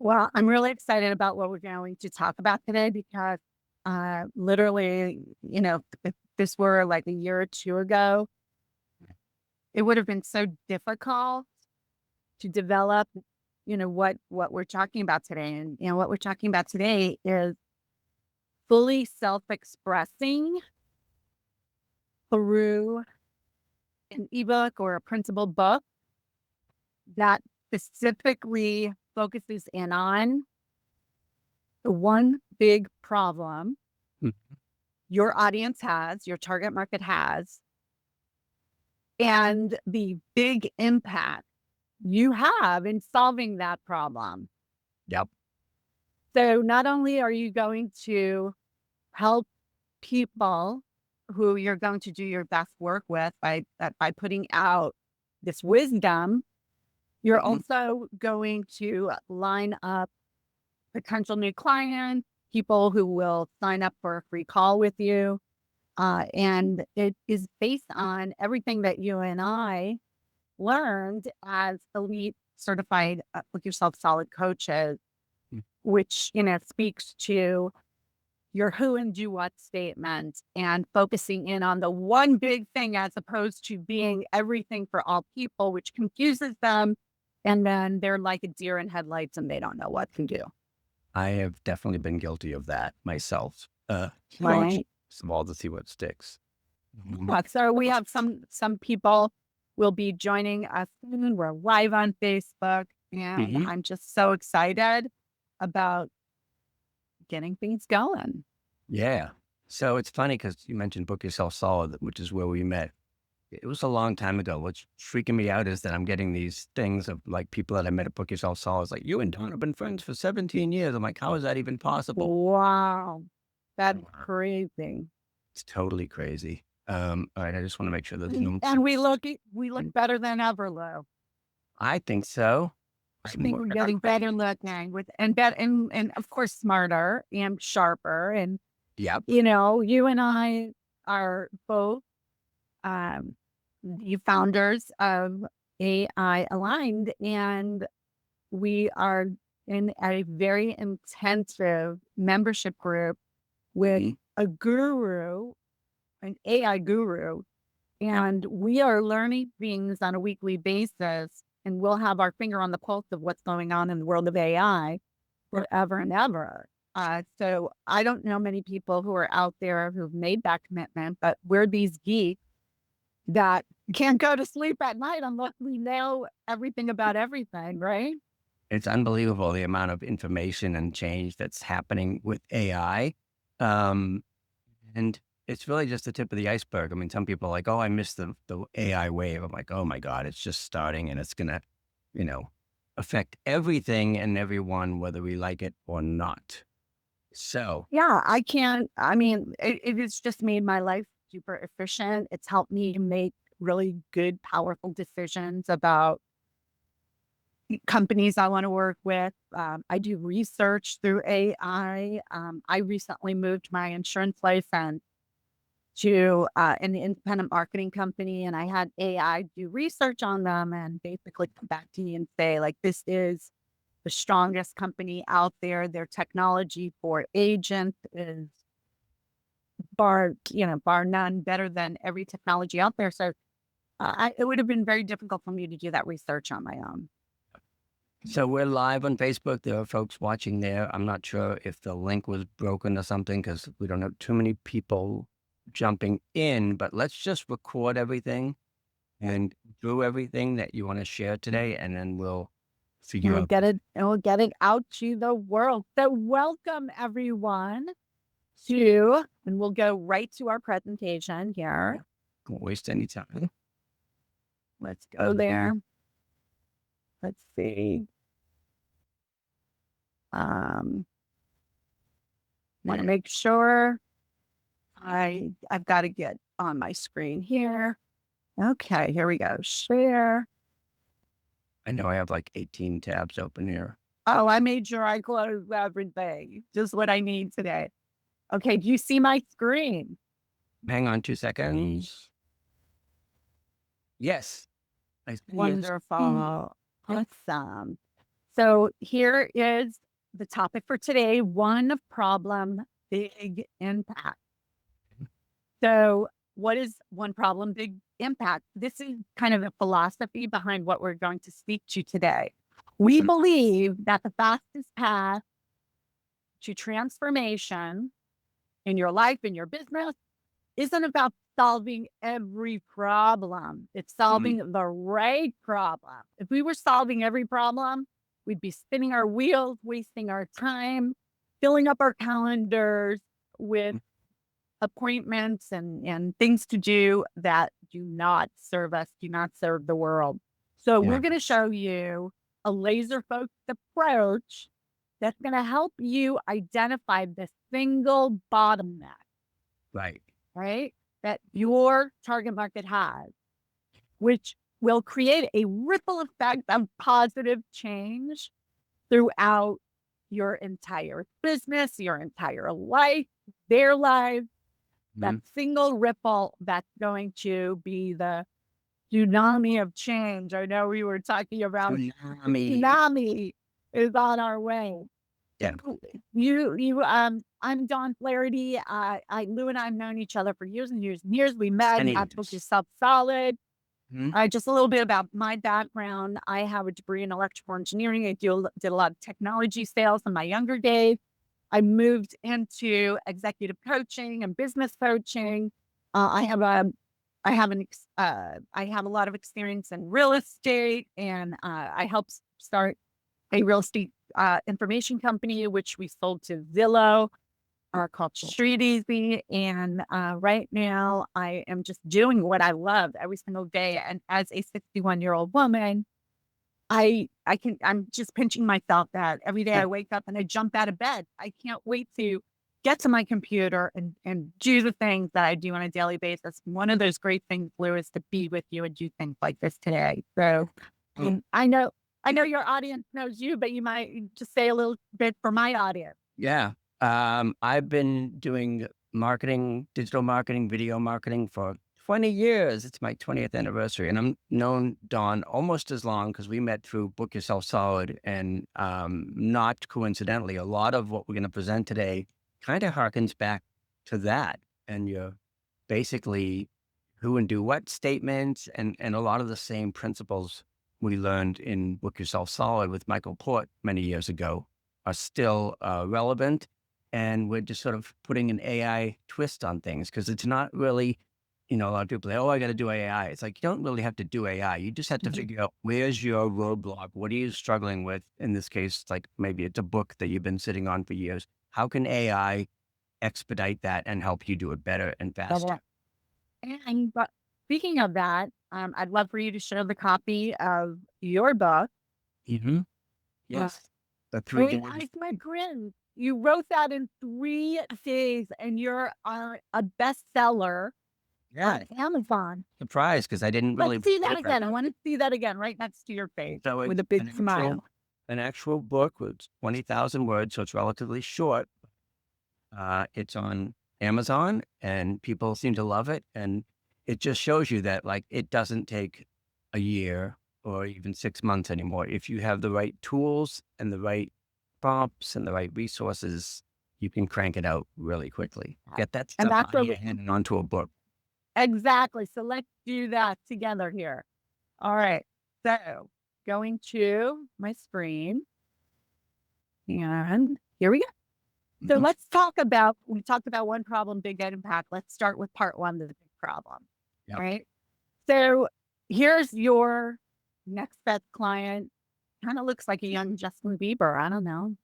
Well, I'm really excited about what we're going to talk about today because literally, if this were like a year or two ago, it would have been so difficult to develop, what we're talking about today. And what we're talking about today is fully self-expressing through an ebook or a printable book that specifically focuses in on the one big problem Mm. your audience has, your target market has, and the big impact you have in solving that problem. Yep. So not only are you going to help people who you're going to do your best work with by putting out this wisdom, you're Mhm. also going to line up potential new clients, people who will sign up for a free call with you. And it is based on everything that you and I learned as elite certified Book Yourself Solid coaches, Mm. which, speaks to your who and do what statement and focusing in on the one big thing as opposed to being everything for all people, which confuses them. And then they're like a deer in headlights and they don't know what to do. I have definitely been guilty of that myself. Launch Right. some all to see what sticks. Mhm. Yeah, so we have some people will be joining us soon. We're live on Facebook, and Mhm. I'm just so excited about getting things going. Yeah. So it's funny because you mentioned Book Yourself Solid, which is where we met. It was a long time ago. What's freaking me out is that I'm getting these things of like people that I met at Book Yourself Solid. It's like, you and Don have been friends for 17 years. I'm like, how is that even possible? Wow, that's crazy. It's totally crazy. All right. I just want to make sure there's And no. and we look better than ever, Lou. I think so. I think we're getting better looking with and of course smarter and sharper. And Yep. you and I are both um, the founders of AI Aligned, and we are in a very intensive membership group with Mhm. a guru, an AI guru, and we are learning things on a weekly basis. And we'll have our finger on the pulse of what's going on in the world of AI forever and ever. So I don't know many people who are out there who've made that commitment, but we're these geeks that can't go to sleep at night unless we know everything about everything, right? It's unbelievable the amount of information and change that's happening with AI. Um, and it's really just the tip of the iceberg. I mean, some people are like, oh, I missed the AI wave. I'm like, oh my God, it's just starting and it's going to, you know, affect everything and everyone, whether we like it or not. So, Yeah, I can't. I mean, it has just made my life super efficient. It's helped me make really good, powerful decisions about companies I want to work with. I do research through AI. I recently moved my insurance license to an independent marketing company, and I had AI do research on them and basically come back to me and say, like, this is the strongest company out there. Their technology for agents is bar none better than every technology out there. So it would have been very difficult for me to do that research on my own. so we're live on Facebook. There are folks watching there. I'm not sure if the link was broken or something because we don't have too many people jumping in, but let's just record everything and do everything that you want to share today, and then we'll And figure we'll out. get it out to the world. So welcome everyone to, and we'll go right to our presentation here. Don't waste any time. Let's go there. Let's see. Um, Want to make sure I've got to get on my screen here. Okay, here we go. Share. I know I have like 18 tabs open here. Oh, I made sure I closed everything. Just what I need today. Okay, do you see my screen? Hang on 2 seconds. Yes. I see it. Wonderful. Awesome. So here is the topic for today: one problem, big impact. So, what is one problem, big impact? This is kind of the philosophy behind what we're going to speak to today. We Mm, believe that the fastest path to transformation in your life, in your business, isn't about solving every problem. It's mm, solving the right problem. If we were solving every problem, we'd be spinning our wheels, wasting our time, filling up our calendars with mm, appointments and things to do that do not serve us, do not serve the world. So we're yeah, going to show you a laser focused approach that's going to help you identify the single bottleneck, right. right? That your target market has, which will create a ripple effect of positive change throughout your entire business, your entire life, their lives. That Mm, single ripple that's going to be the tsunami of change. I know we were talking about the tsunami. tsunami is on our way. Yeah. I'm Dawn Flaherty. Lou and I have known each other for years and years and years. We met And at Book years. Yourself Solid. Mm, Just a little bit about my background. I have a degree in electrical engineering. Did a lot of technology sales in my younger days. I moved into executive coaching and business coaching. I have a, I have a lot of experience in real estate, and I helped start a real estate information company, which we sold to Zillow, called Street Easy. And right now, I am just doing what I love every single day. And as a 61-year-old woman, I'm just pinching myself that every day I wake up and I jump out of bed. I can't wait to get to my computer and do the things that I do on a daily basis. One of those great things, Lou, is to be with you and do things like this today. So mm, I know your audience knows you, but you might just say a little bit for my audience. yeah. I've been doing marketing, digital marketing, video marketing for 20 years. It's my 20th anniversary. And I'm known Dawn almost as long because we met through Book Yourself Solid. And not coincidentally, a lot of what we're going to present today kind of harkens back to that. And you're basically who and do what statements and a lot of the same principles we learned in Book Yourself Solid with Michael Port many years ago are still relevant. And we're just sort of putting an AI twist on things because it's not really, a lot of people say, oh, I got to do AI. It's like, you don't really have to do AI. You just have to figure out where's your roadblock? What are you struggling with? In this case, it's like maybe it's a book that you've been sitting on for years. How can AI expedite that and help you do it better and faster? And but speaking of that, I'd love for you to share the copy of your book. Hmm. Uh, Yes. The three Great doors. Eyes My Grin. You wrote that in 3 days, and you're a bestseller Yeah. on Amazon. Surprised because I didn't Let's really see that prepare. again. I want to see that again, right next to your face, So with it's a big smile. an actual book with 20,000 words, so it's relatively short. It's on Amazon and people seem to love it. And it just shows you that like it doesn't take a year or even 6 months anymore. If you have the right tools and the right prompts and the right resources, you can crank it out really quickly. Get that And stuff that's out of where your we, hand and onto a book. exactly. So let's do that together here. All right. So going to my screen, and here we go. So Mhm. let's talk about, we talked about one problem, big impact. Let's start with part one, the big problem. Yep. All right. So here's your next best client. Kind of looks like a young Justin Bieber. I don't know.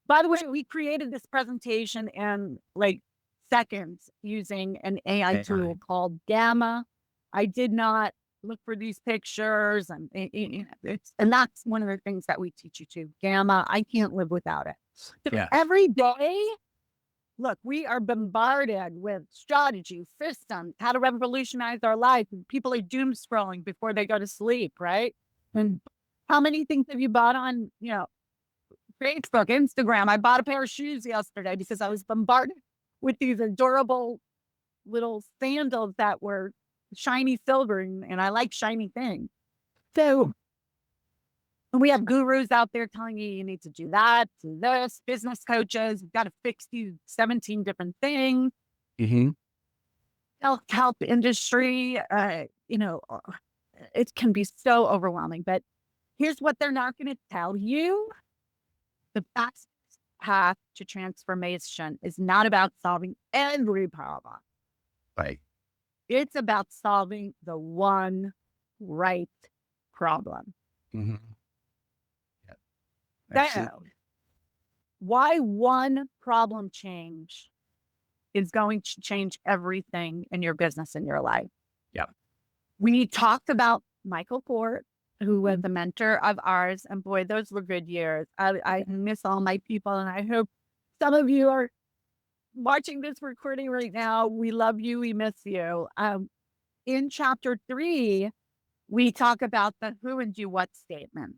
By the way, we created this presentation in like seconds using an AI AI. tool called Gamma. I did not look for these pictures, and and that's one of the things that we teach you to Gamma. I can't live without it. So Yeah. every day, look, we are bombarded with strategy, systems, how to revolutionize our life. And people are doom scrolling before they go to sleep, right? And how many things have you bought on, Facebook, Instagram? I bought a pair of shoes yesterday because I was bombarded with these adorable little sandals that were shiny silver, and I like shiny things. So And we have gurus out there telling you need to do that, do this, business coaches, you've got to fix these 17 different things, Hmm. self-help industry, it can be so overwhelming. But here's what they're not going to tell you. The fastest path to transformation is not about solving every problem. Right. It's about solving the one right problem. Hmm. Yeah. So, Absolutely. why one problem change is going to change everything in your business and your life. Yeah. We talked about Michael Ford, who was a mentor of ours. And boy, those were good years. I miss all my people. And I hope some of you are watching this recording right now. We love you. We miss you. In chapter 3, we talk about the who and do what statement.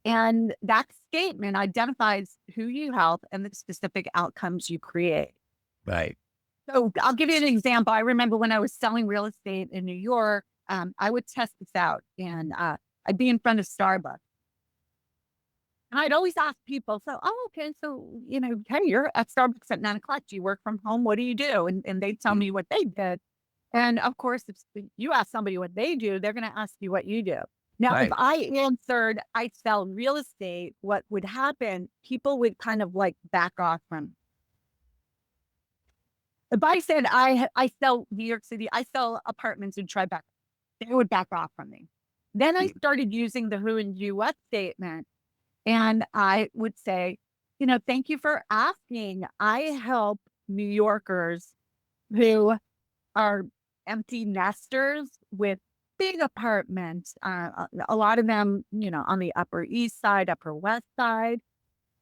And that statement identifies who you help and the specific outcomes you create. Right. So I'll give you an example. I remember when I was selling real estate in New York, I would test this out and I'd be in front of Starbucks. And I'd always ask people, so, oh, okay, so, hey, you're at Starbucks at 9 o'clock. Do you work from home? What do you do? And they'd tell Mhm. me what they did. And of course, if you ask somebody what they do, they're going to ask you what you do. Now, if Right. I answered, I sell real estate, what would happen? People would kind of like back off from. If I said I sell New York City, I sell apartments in Tribeca, they would back off from me. Then I Mm. started using the who and do what statement, and I would say, thank you for asking. I help New Yorkers who are empty nesters with big apartments. A lot of them, on the Upper East Side, Upper West Side,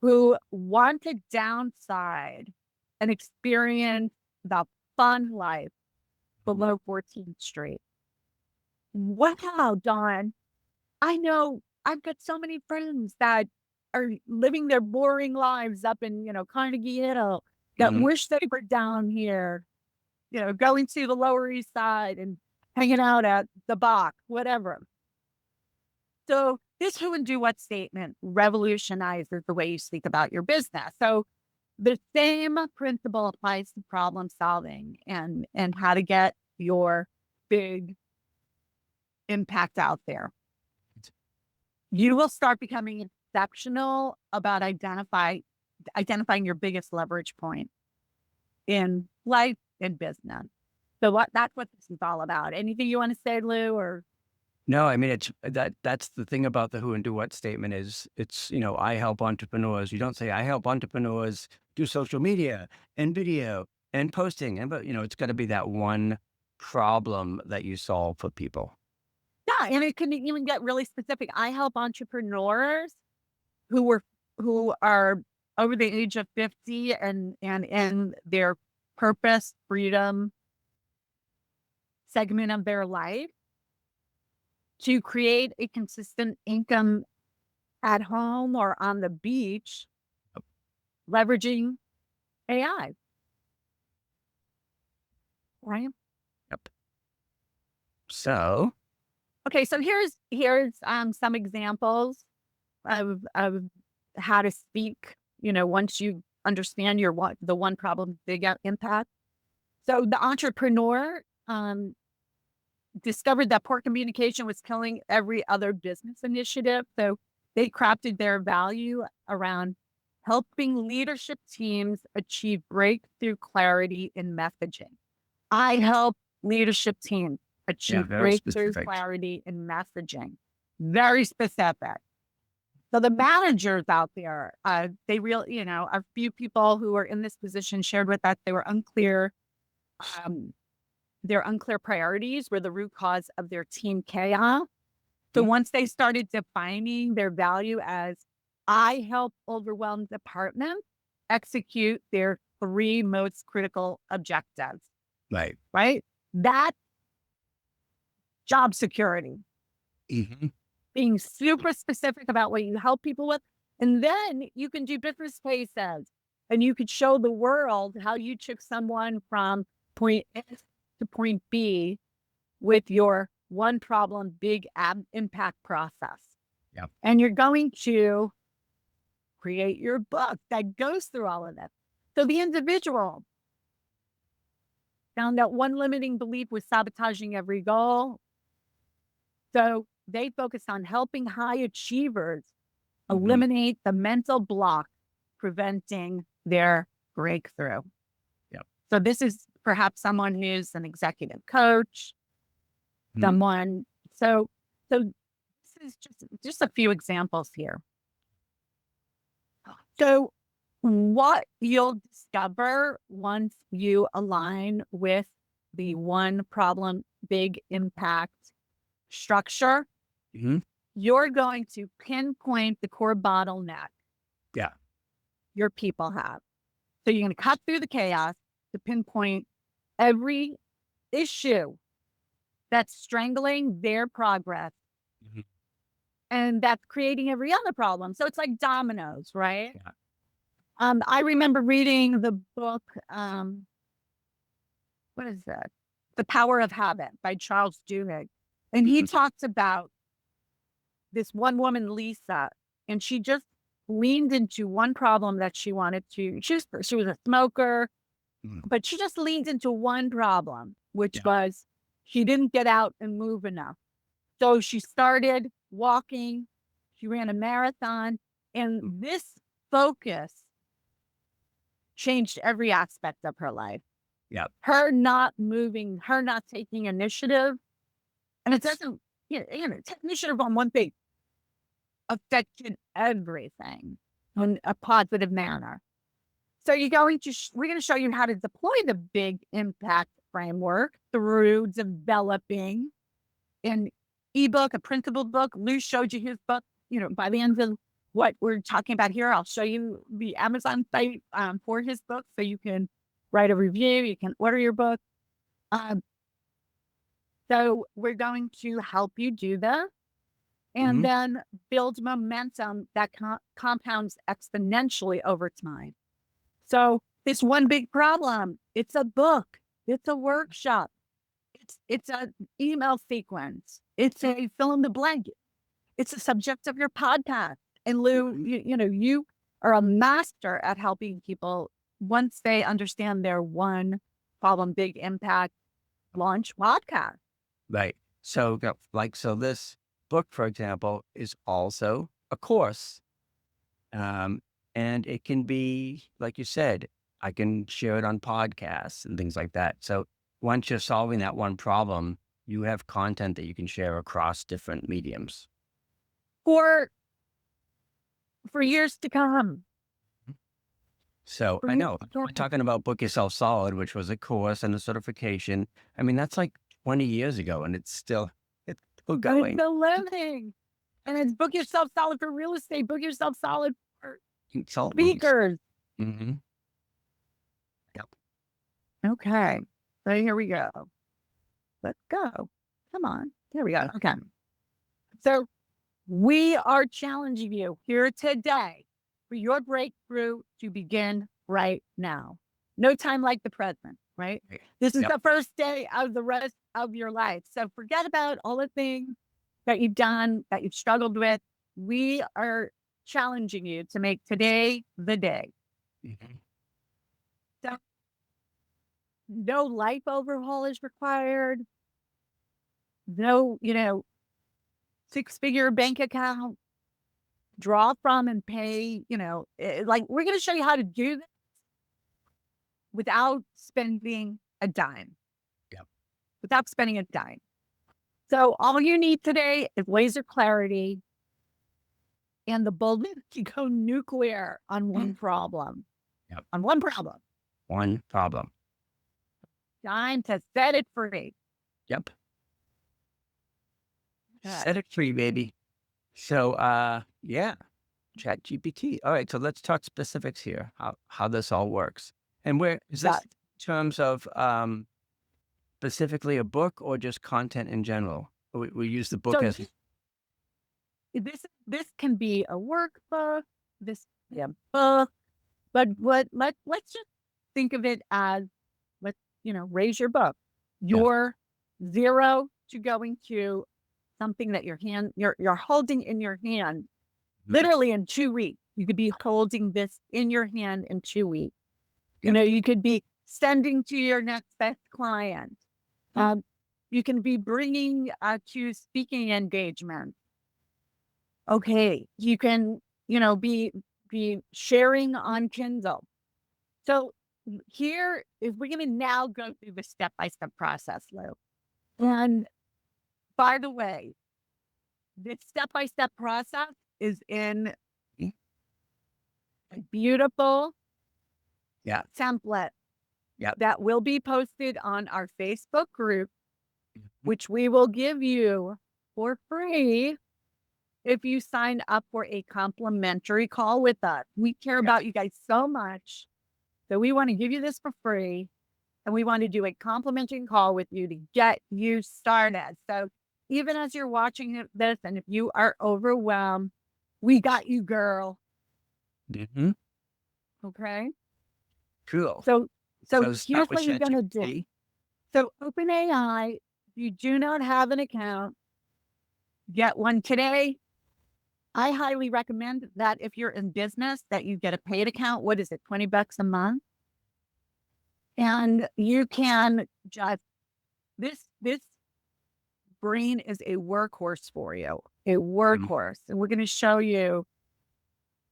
who want to downside and experience the fun life below 14th Street. Wow, Dawn. I know I've got so many friends that are living their boring lives up in, Carnegie Hill that Mhm. wish they were down here, going to the Lower East Side and hanging out at the Bach, whatever. So this who and do what statement revolutionizes the way you speak about your business. So the same principle applies to problem solving and how to get your big impact out there. You will start becoming exceptional about identifying your biggest leverage point in life and business. So that's what this is all about. Anything you want to say, Lou? Or No, I mean, that's the thing about the who and do what statement is I help entrepreneurs. You don't say I help entrepreneurs do social media and video and posting. But it's got to be that one problem that you solve for people. yeah, and it can even get really specific. I help entrepreneurs who were who are over the age of 50 and in their purpose, freedom segment of their life to create a consistent income at home or on the beach, leveraging AI, right? Yep. So, Okay, so here's some examples of how to speak. Once you understand the one problem, big impact. So the entrepreneur discovered that poor communication was killing every other business initiative. So they crafted their value around helping leadership teams achieve breakthrough clarity in messaging. I help leadership teams yeah, achieve very breakthrough specific. clarity in messaging. Very specific. So the managers out there, a few people who are in this position shared with us, they were unclear. Um, their unclear priorities were the root cause of their team chaos. So Mhm. once they started defining their value as I help overwhelmed departments execute their 3 most critical objectives, Right. right? That job security, Hmm. being super specific about what you help people with. And then you can do business cases and you could show the world how you took someone from point A to point B with your one problem, big impact process. Yep. And you're going to create your book that goes through all of that. So the individual found that one limiting belief was sabotaging every goal. So they focused on helping high achievers Hmm. eliminate the mental block preventing their breakthrough. Yep. So this is perhaps someone who's an executive coach, Mhm. someone. So this is just a few examples here. So what you'll discover once you align with the one problem, big impact structure, Mhm. you're going to pinpoint the core bottleneck Yeah. your people have. So you're going to cut through the chaos to pinpoint every issue that's strangling their progress Mhm. and that's creating every other problem. So it's like dominoes, right? Yeah. I remember reading the book, what is that? The Power of Habit by Charles Duhigg. And he Mhm. talks about this one woman, Lisa, and she just leaned into one problem that she wanted to. She was a smoker, Mhm. but she just leaned into one problem, which Yeah. was she didn't get out and move enough. So she started walking, she ran a marathon, and Mm. this focus changed every aspect of her life. Yep. Her not moving, her not taking initiative, and it doesn't, take initiative on one thing affected everything in a positive manner. So we're going to show you how to deploy the big impact framework through developing an ebook, a printable book. Lou showed you his book. By the end of what we're talking about here, I'll show you the Amazon site for his book, so you can write a review. You can order your book. Um, so we're going to help you do that, and Mhm. then build momentum that compounds exponentially over time. So this one big problem, it's a book, it's a workshop, it's an email sequence, it's a fill in the blank, it's the subject of your podcast. And Lou, Mhm. you are a master at helping people once they understand their one problem, big impact launch podcast. Right. So, so this book, for example, is also a course. Um, and it can be, like you said, I can share it on podcasts and things like that. So once you're solving that one problem, you have content that you can share across different mediums. For years to come. So For I years know to we're come. talking about Book Yourself Solid, which was a course and a certification. I mean, that's like 20 years ago and it's still But it's going. the living. And it's book yourself solid for real estate, book yourself solid for Consultants. speakers. Hmm. Yep. Okay. So here we go. Let's go. Come on. There we go. Okay. So we are challenging you here today for your breakthrough to begin right now. No time like the present, right? Right. This is Yep. the first day of the rest of your life. So forget about all the things that you've done, that you've struggled with. We are challenging you to make today the day. Mhm. So no life overhaul is required. No, six-figure bank account, draw from and pay, like we're going to show you how to do this without spending a dime, Yep. without spending a dime. So all you need today is laser clarity and the boldness to go nuclear on one problem, Yep. on one problem. One problem. Time to set it free. Yep. Okay. Set it free, baby. So, yeah, Chat GPT. All right, so let's talk specifics here. How this all works, and where is this Got in terms of specifically a book or just content in general? We use the book So as this can be a workbook, this can be a book, but let's just think of it as let's raise your book. yeah. You're 0 to going to something that you're holding in your hand, Mhm. literally in 2 weeks. You could be holding this in your hand in 2 weeks. Yep. You could be sending to your next best client. Um, you can be bringing to speaking engagement. Okay, you can, be sharing on Kindle. So here, if we're going to now go through the step-by-step process, Lou. And by the way, this step-by-step process is in Mm. a beautiful Yeah. template Yep. that will be posted on our Facebook group, Mhm. which we will give you for free if you sign up for a complimentary call with us. We care Yep. about you guys so much that we want to give you this for free, and we want to do a complimentary call with you to get you started. So even as you're watching this, and if you are overwhelmed, we got you, girl. Mhm. Okay. Cool. So, so So start here's with what you're gonna do. ChatGPT. So OpenAI, if you do not have an account, get one today. I highly recommend that if you're in business, that you get a paid account. What is it, $20 a month? And you can just this brain is a workhorse for you, a Mhm. workhorse. And we're going to show you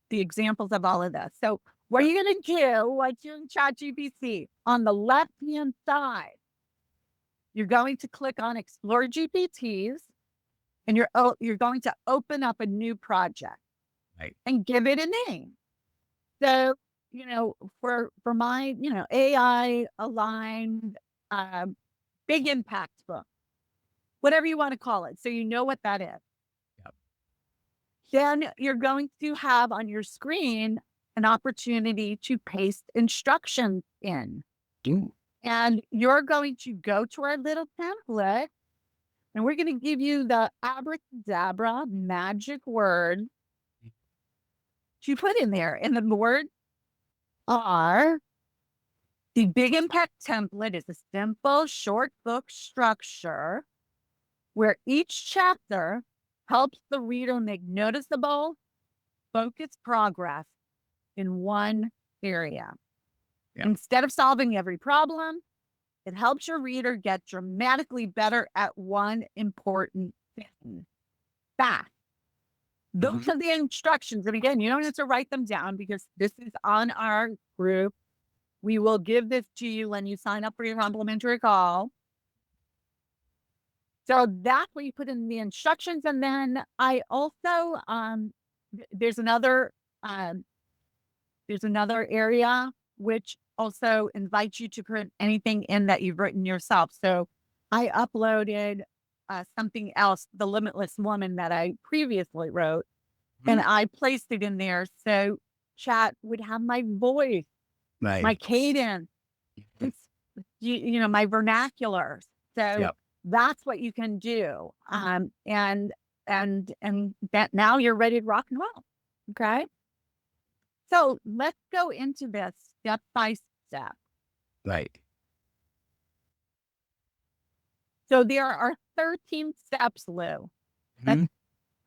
the examples of all of this. So what are Yep. you going to do once you're in ChatGPT? On the left-hand side, you're going to click on Explore GPTs, and you're going to open up a new project Right. and give it a name. So, for my, AI aligned, um, big impact book, whatever you want to call it. So you know what that is. Yep. Then you're going to have on your screen an opportunity to paste instructions in. Ooh. And you're going to go to our little template, and we're going to give you the abracadabra magic word to put in there. And the word are the Big Impact template is a simple short book structure where each chapter helps the reader make noticeable, focused progress in one area. Yep. Instead of solving every problem, it helps your reader get dramatically better at one important thing. Fast. Those Mhm. are the instructions. And again, you don't have to write them down because this is on our group. We will give this to you when you sign up for your complimentary call. So that's what you put in the instructions. And then I also there's another um there's another area which also invites you to put anything in that you've written yourself. So I uploaded something else, The Limitless Woman, that I previously wrote, and Mhm. I placed it in there so chat would have my voice, my Right. cadence, Mhm. it's, my vernacular. So Yep. that's what you can do. And that now you're ready to rock and roll. Okay. So let's go into this step by step. Right. So there are 13 steps, Lou. That's Mhm.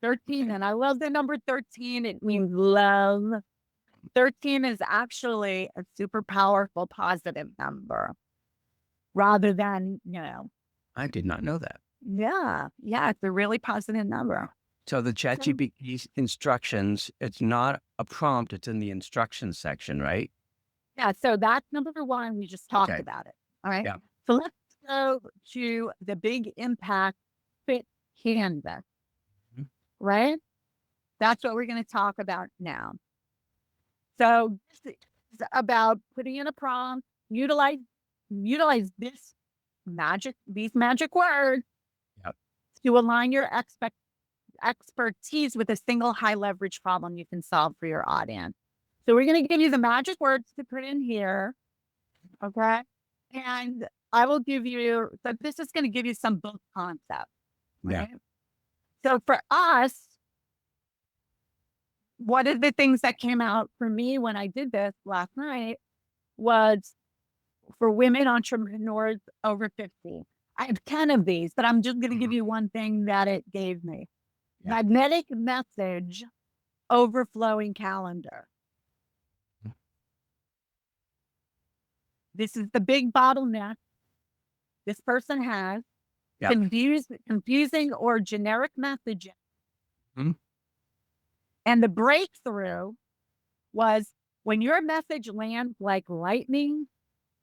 13. And I love the number 13. It means love. 13 is actually a super powerful positive number rather than, I did not know that. yeah, it's a really positive number. So the So, ChatGPT's instructions, it's not a prompt, it's in the instructions section, right? yeah, so that's number one. We just talked Okay. about it. All right. Yeah. So let's go to the big impact fit canvas, Mhm. right? That's what we're going to talk about now. So this is about putting in a prompt, utilize these magic words Yep. to align your expertise with a single high leverage problem you can solve for your audience. So we're going to give you the magic words to put in here. Okay. And I will give you, so this is going to give you some book concepts, Yeah. right? So for us, one of the things that came out for me when I did this last night was for women entrepreneurs over 50. I have 10 of these, but I'm just going to give Mhm. you one thing that it gave me. Yeah. Magnetic message overflowing calendar. This is the big bottleneck this person has. Yep. Confusing or generic messaging. Mhm. And the breakthrough was when your message lands like lightning,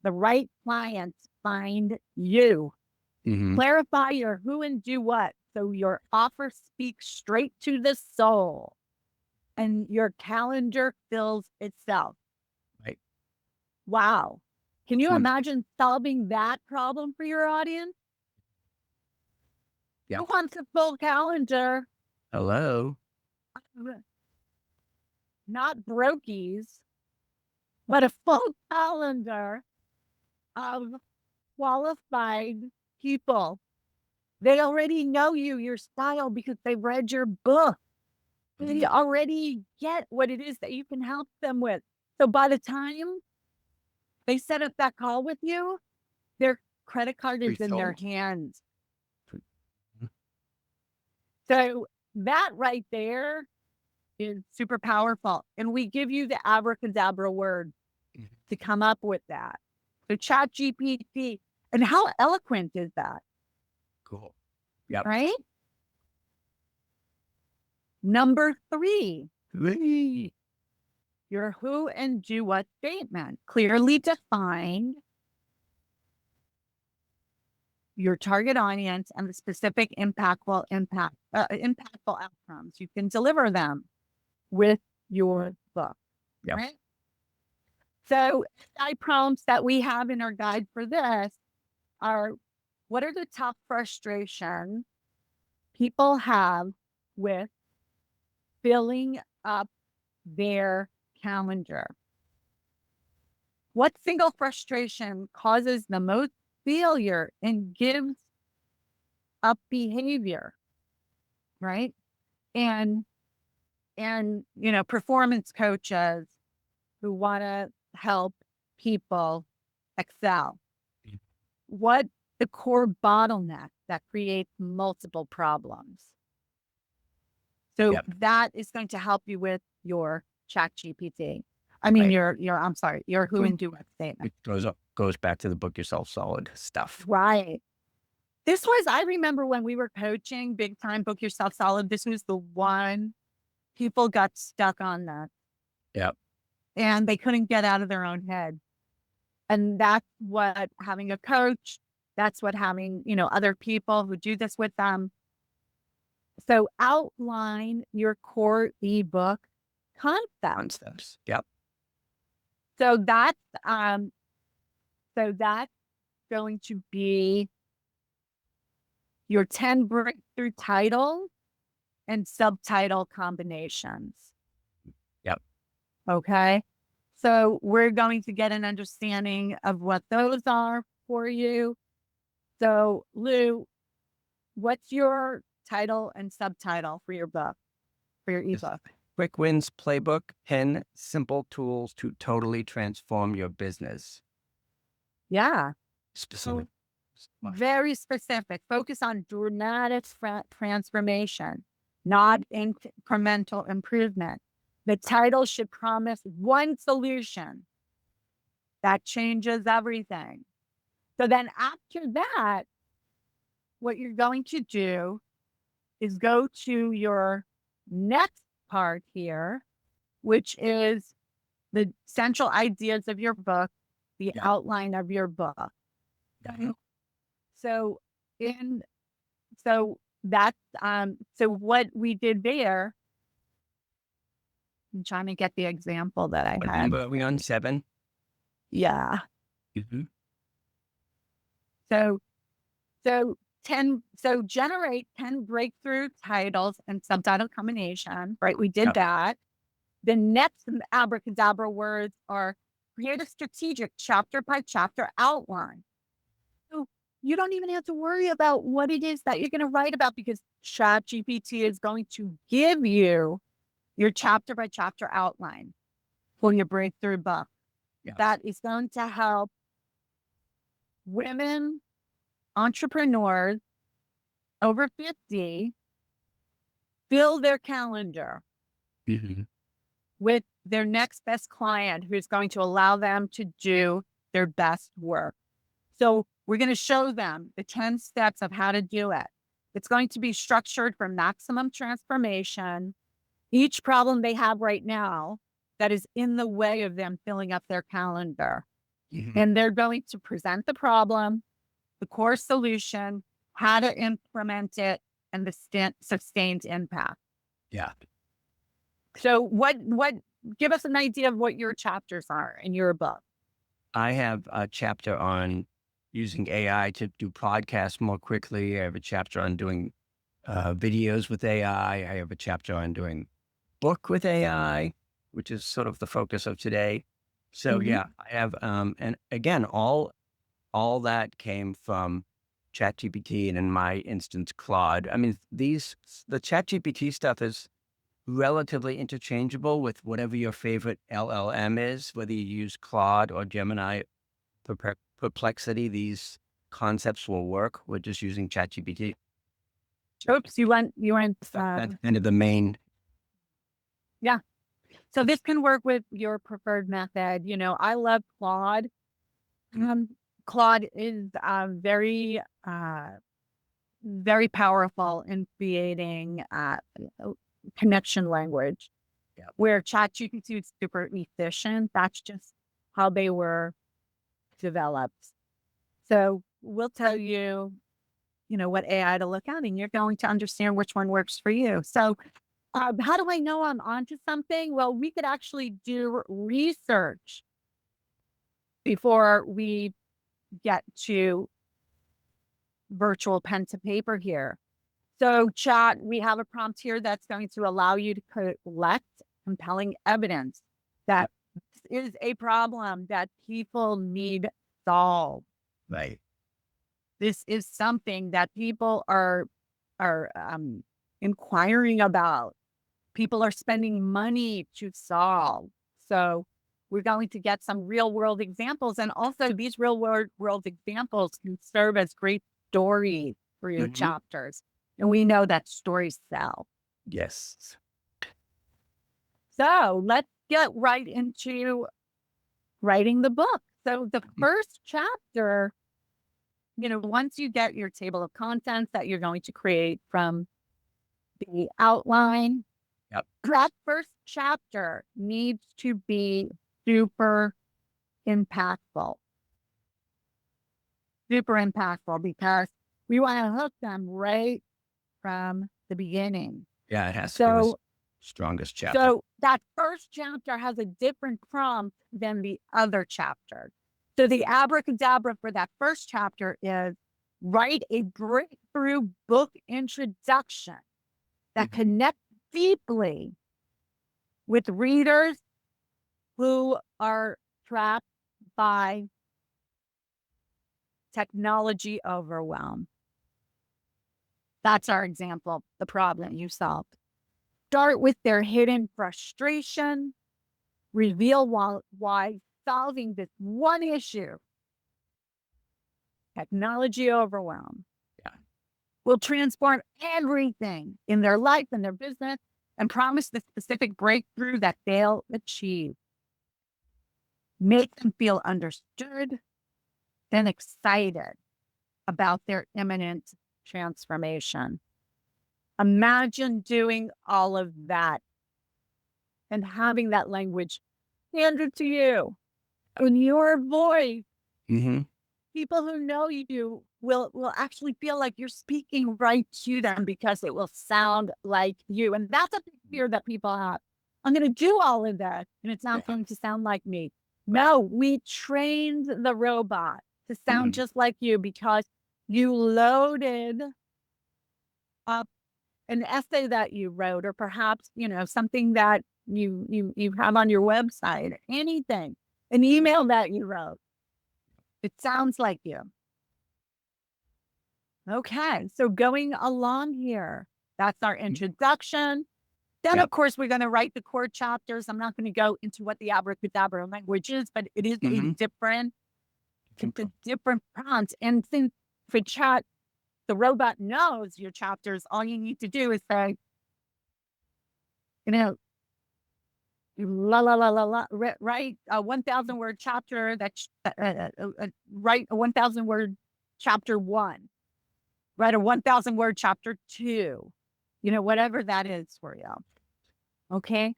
the right clients find you. Mhm. Clarify your who and do what. So your offer speaks straight to the soul and your calendar fills itself. Right. Wow. Can It's you one. imagine solving that problem for your audience? Who Yep. wants a full calendar? Hello. Not brokies, but a full calendar of qualified people. They already know you, your style, because they read your book. They already get what it is that you can help them with. So by the time they set up that call with you, their credit card is in their Pre-sold. hands. Mhm. So that right there is super powerful. And we give you the abracadabra word Mhm. to come up with that. So chat GPT. And how eloquent is that? Cool. Yep. Right? Number 3, Whee! your who and do what statement. Clearly define your target audience and the specific impactful outcomes. You can deliver them with your book, Yep. right? So, I prompts that we have in our guide for this are what are the top frustrations people have with filling up their calendar? What single frustration causes the most failure and gives up behavior, right? And performance coaches who want to help people excel. Mm. What the core bottleneck that creates multiple problems. So Yep. that is going to help you with your chat GPT. I mean, Right. I'm sorry, your who and do what statement. It goes back to the book yourself solid stuff. Right. This was, I remember when we were coaching big time, book yourself solid. This was the one people got stuck on that Yep. and they couldn't get out of their own head. And that's what having a coach, that's what having, other people who do this with them. So outline your core ebook concept. Concepts. Yep. So that's um so that's going to be your 10 breakthrough titles and subtitle combinations. Yep. Okay. So we're going to get an understanding of what those are for you. So Lou, what's your title and subtitle for your book, for your Just ebook? Quick Wins Playbook: 10 Simple Tools to Totally Transform Your Business. Yeah. Specific. Very specific. Focus on dramatic transformation, not incremental improvement. The title should promise one solution that changes everything. So then after that, what you're going to do is go to your next part here, which is the central ideas of your book, the Yep. outline of your book. Mhm. So in so that's so what we did there, I'm trying to get the example that I What had. number are we on? 7? Yeah. Mhm. So so 10 so generate 10 breakthrough titles and subtitle combination, right? We did Yep. that. The next abracadabra words are create a strategic chapter by chapter outline. So you don't even have to worry about what it is that you're going to write about because ChatGPT is going to give you your chapter by chapter outline for your breakthrough book. Yep. That is going to help women entrepreneurs over 50 fill their calendar Mhm. with their next best client who's going to allow them to do their best work. So we're going to show them the 10 steps of how to do it. It's going to be structured for maximum transformation. Each problem they have right now that is in the way of them filling up their calendar. Mhm. And they're going to present the problem, the core solution, how to implement it, and the sustained impact. Yeah. So give us an idea of what your chapters are in your book. I have a chapter on using AI to do podcasts more quickly. I have a chapter on doing videos with AI. I have a chapter on doing book with AI, which is sort of the focus of today. So Mhm. yeah, I have, and again, all that came from ChatGPT and in my instance, Claude. I mean, the ChatGPT stuff is relatively interchangeable with whatever your favorite LLM is, whether you use Claude or Gemini, Perplexity, these concepts will work. We're just using ChatGPT. Oops, you went, That's kind of the main. yeah. So this can work with your preferred method. I love Claude. Um, Claude is very powerful in creating connection language, Yeah. where ChatGPT is super efficient. That's just how they were developed. So we'll tell you, what AI to look at, and you're going to understand which one works for you. So how do I know I'm onto something? Well, we could actually do research before we get to virtual pen to paper here. So, chat, we have a prompt here that's going to allow you to collect compelling evidence that this is a problem that people need solved. Right. This is something that people are inquiring about. People are spending money to solve. So we're going to get some real world examples. And also these real world examples can serve as great stories for your Mhm. chapters. And we know that stories sell. Yes. So let's get right into writing the book. So the Mhm. first chapter, once you get your table of contents that you're going to create from the outline, Yep. that first chapter needs to be super impactful, because we want to hook them right from the beginning. Yeah, it has to be the So, strongest chapter. so that first chapter has a different prompt than the other chapter. So the abracadabra for that first chapter is write a breakthrough book introduction that Mhm. connects deeply with readers who are trapped by technology overwhelm. That's our example, the problem you solved. Start with their hidden frustration, reveal why solving this one issue, technology overwhelm, Yeah. will transform everything in their life and their business, and promise the specific breakthrough that they'll achieve. Make them feel understood and excited about their imminent transformation. Imagine doing all of that and having that language handed to you in your voice. Hmm. People who know you will actually feel like you're speaking right to them because it will sound like you. And that's a big fear that people have. I'm going to do all of that and it's not going to sound like me. No, we trained the robot to sound Hmm. just like you because you loaded up an essay that you wrote, or perhaps, something that you have on your website, anything, an email that you wrote. It sounds like you. Okay. So going along here, that's our introduction. Then, Yep. of course, we're going to write the core chapters. I'm not going to go into what the abracadabra language is, but it is a Hmm. different, it's a different prompt. And since if a chat, the robot knows your chapters, all you need to do is say, you know, la la la la la, write a 1,000 word chapter. Write a 1,000 word chapter one. Write a 1,000 word chapter two. Whatever that is for you. Okay.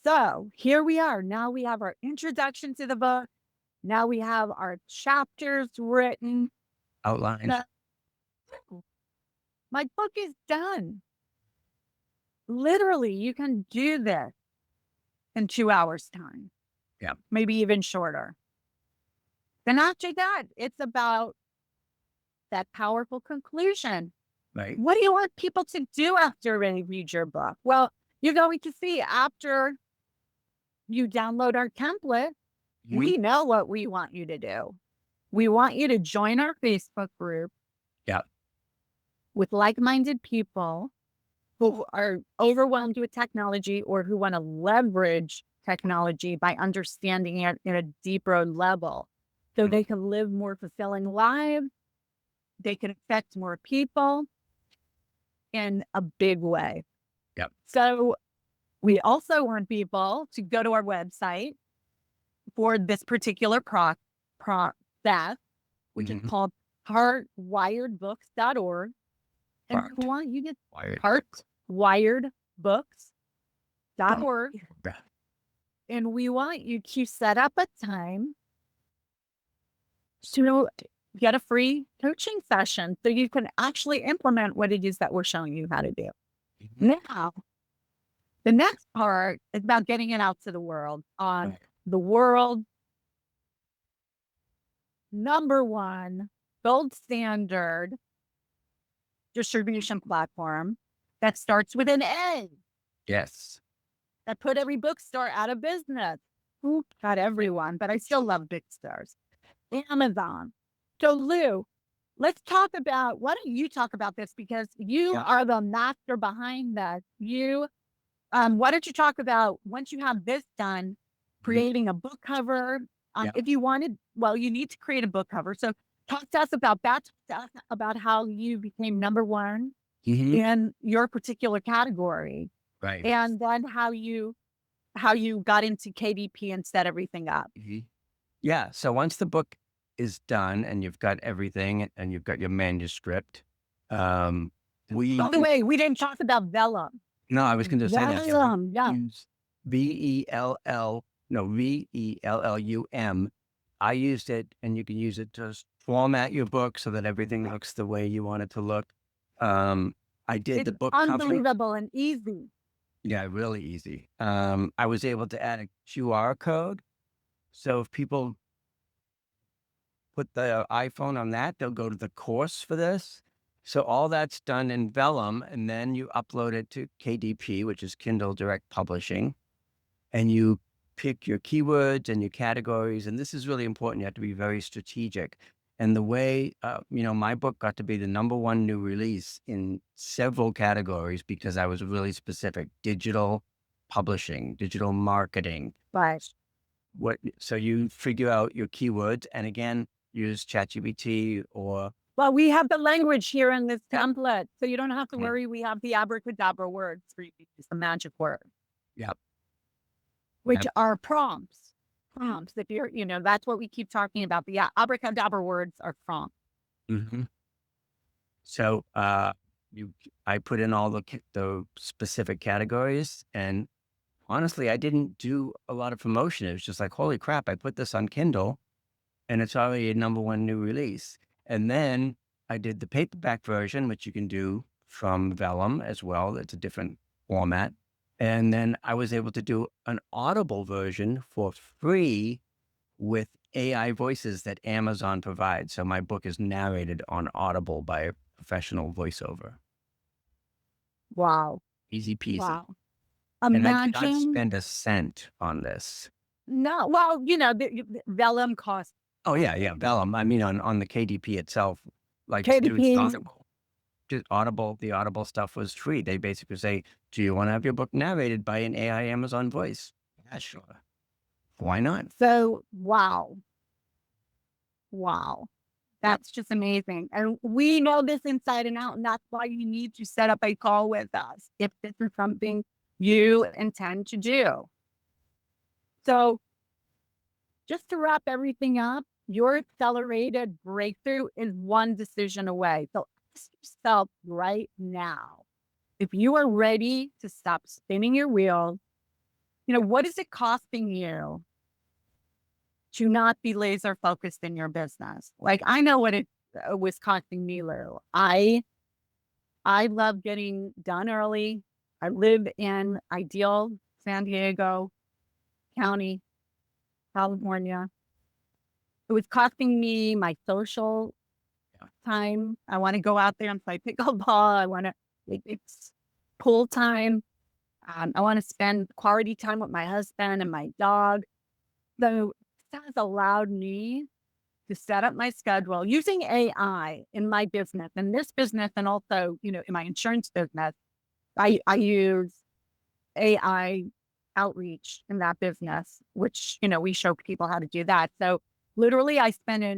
So here we are. Now we have our introduction to the book. Now we have our chapters written. Outline. My book is done. Literally, you can do this in 2 hours' time. Yeah. Maybe even shorter. Then after that, it's about that powerful conclusion. Right. What do you want people to do after they read your book? Well, you're going to see after you download our template, we know what we want you to do. We want you to join our Facebook group. Yeah. With like-minded people who are overwhelmed with technology or who want to leverage technology by understanding it in a deeper level so they can live more fulfilling lives. They can affect more people in a big way. Yep. So we also want people to go to our website for this particular process, which is called heartwiredbooks.org. And we want you to heartwiredbooks.org. And we want you to set up a time to get a free coaching session so you can actually implement what it is that we're showing you how to do. Now, the next part is about getting it out to the world on the world #1 gold standard distribution platform that starts with an A. Yes. That put every bookstore out of business. Not everyone, but I still love bookstores. Amazon. So Lou, let's talk about, why don't you talk about this because you are the master behind that. Why don't you talk about once you have this done, creating a book cover. If you wanted, well, you need to create a book cover. So talk to us about that, about how you became #1 in your particular category. Right. And then how you got into KDP and set everything up. Yeah. So once the book is done and you've got everything and you've got your manuscript, By the way, we didn't talk about Vellum. No, I was going to say that. Vellum, yeah. Use VELLUM. I used it, and you can use it to format your book so that everything looks the way you want it to look. I did the book cover. Unbelievable and easy. Yeah, really easy. I was able to add a QR code. So if people put the iPhone on that, they'll go to the course for this. So all that's done in Vellum, and then you upload it to KDP, which is Kindle Direct Publishing, and you pick your keywords and your categories. And this is really important. You have to be very strategic. And the way, my book got to be the #1 new release in several categories because I was really specific: digital publishing, digital marketing. Right. So you figure out your keywords, and again, use ChatGPT or. Well, we have the language here in this template, so you don't have to worry. We have the abracadabra words for you to use, the magic word. Yep. Which are prompts. Prompts. If you're, that's what we keep talking about. The abracadabra words are prompts. So I put in all the specific categories, and honestly, I didn't do a lot of promotion. It was just like, holy crap, I put this on Kindle, and it's already a #1 new release. And then I did the paperback version, which you can do from Vellum as well. It's a different format. And then I was able to do an Audible version for free with AI voices that Amazon provides. So my book is narrated on Audible by a professional voiceover. Wow. Easy peasy. Wow. And I did not spend a cent on this. No. Well, the Vellum costs. Oh, yeah. Vellum. I mean, on the KDP itself, like KDP. just Audible, the Audible stuff was free. They basically say, do you want to have your book narrated by an AI Amazon voice? Yeah, sure. Why not? So, wow. That's just amazing. And we know this inside and out. And that's why you need to set up a call with us if this is something you intend to do. So, just to wrap everything up, your accelerated breakthrough is one decision away. So, ask yourself right now, if you are ready to stop spinning your wheels, what is it costing you to not be laser focused in your business? Like, I know what it was costing me, Lou. I love getting done early. I live in ideal San Diego County, California. It was costing me my social time. I want to go out there and play pickleball. I want to, it's pool time. I want to spend quality time with my husband and my dog. So that has allowed me to set up my schedule using AI in my business, in this business, and also, in my insurance business. I use AI outreach in that business, which, we show people how to do that. So literally I spend a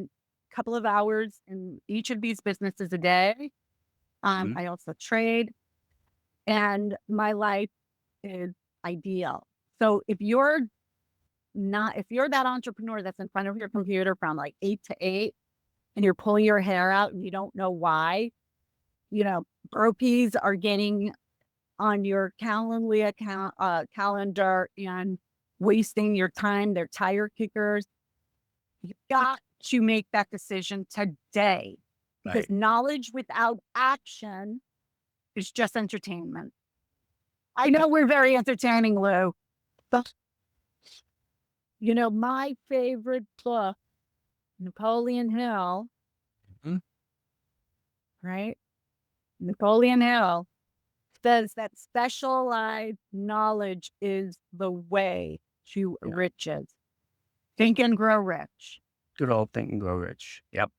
couple of hours in each of these businesses a day. Mhm. I also trade, and my life is ideal. So if you're that entrepreneur that's in front of your computer from like 8 to 8 and you're pulling your hair out and you don't know why, burpees are getting on your calendar and wasting your time. They're tire kickers. You've got to make that decision today, because Right. knowledge without action is just entertainment. I know we're very entertaining, Lou, but my favorite book, Napoleon Hill, Mhm. right? Napoleon Hill says that specialized knowledge is the way to Yeah. riches. Think and grow rich. Good old Think and Grow Rich. Yep.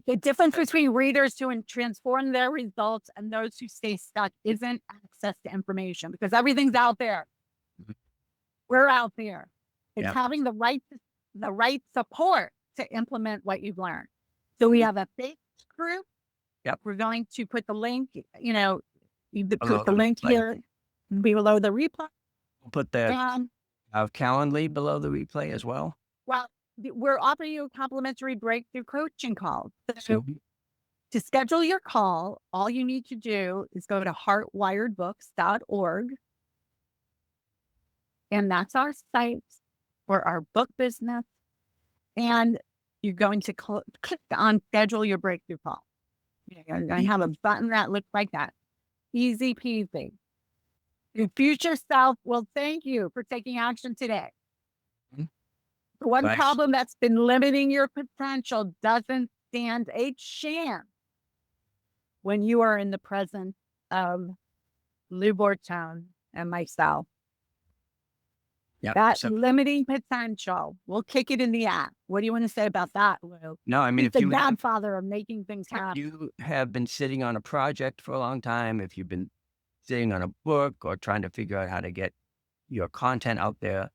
The difference between readers who transform their results and those who stay stuck isn't access to information, because everything's out there. Mhm. We're out there. It's Yep. having the right support to implement what you've learned. So we Mhm. have a Facebook group. Yep. We're going to put the link, you Below put the the link replay. here below the replay. We'll put the And Calendly below the replay as well. well, we're offering you a complimentary breakthrough coaching call. So Mhm. to schedule your call, all you need to do is go to heartwiredbooks.org, and that's our site for our book business. And you're going to click on schedule your breakthrough call. You're going to have a button that looks like that. Easy peasy. Your future self will thank you for taking action today. Mhm. The one Nice. problem that's been limiting your potential doesn't stand a chance when you are in the presence of Lou Bortown and myself. Yep. That So, limiting potential will kick it in the ass. What do you want to say about that, Lou? no, I mean, He's the godfather of making things if happen. you have been sitting on a project for a long time, if you've been sitting on a book or trying to figure out how to get your content out there,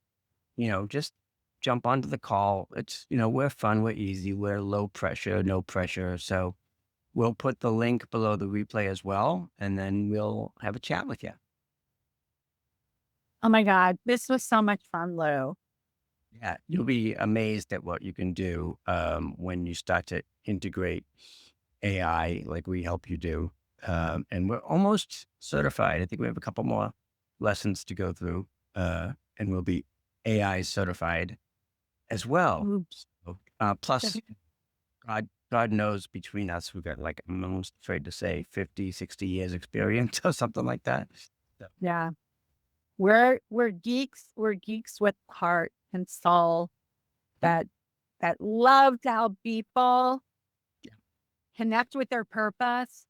just jump onto the call. It's, we're fun, we're easy, we're low pressure, no pressure. So we'll put the link below the replay as well, and then we'll have a chat with you. Oh my God, this was so much fun, Lou. Yeah, you'll be amazed at what you can do when you start to integrate AI like we help you do. And we're almost certified. I think we have a couple more lessons to go through, and we'll be AI certified as well. Oops. So, plus, God knows between us, we've got like, I'm almost afraid to say 50, 60 years experience or something like that. So, Yeah. We're geeks. We're geeks with heart and soul that love to help people yeah. connect with their purpose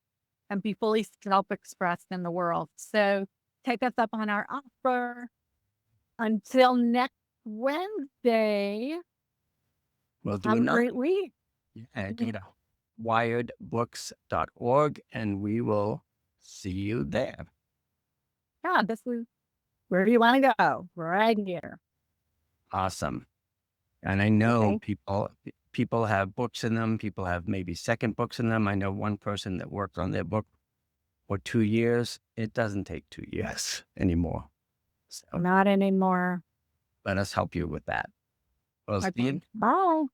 and be fully self-expressed in the world. So take us up on our offer. Until next Wednesday, We'll do have a another. great week. Yeah, go to wiredbooks.org and we will see you there. Yeah, this is where you want to go, right here. Awesome. And I know Thank people People have books in them. People have maybe second books in them. I know one person that worked on their book for 2 years. It doesn't take 2 years anymore. So Not anymore. let us help you with that. Well, Steve, Okay. Bye.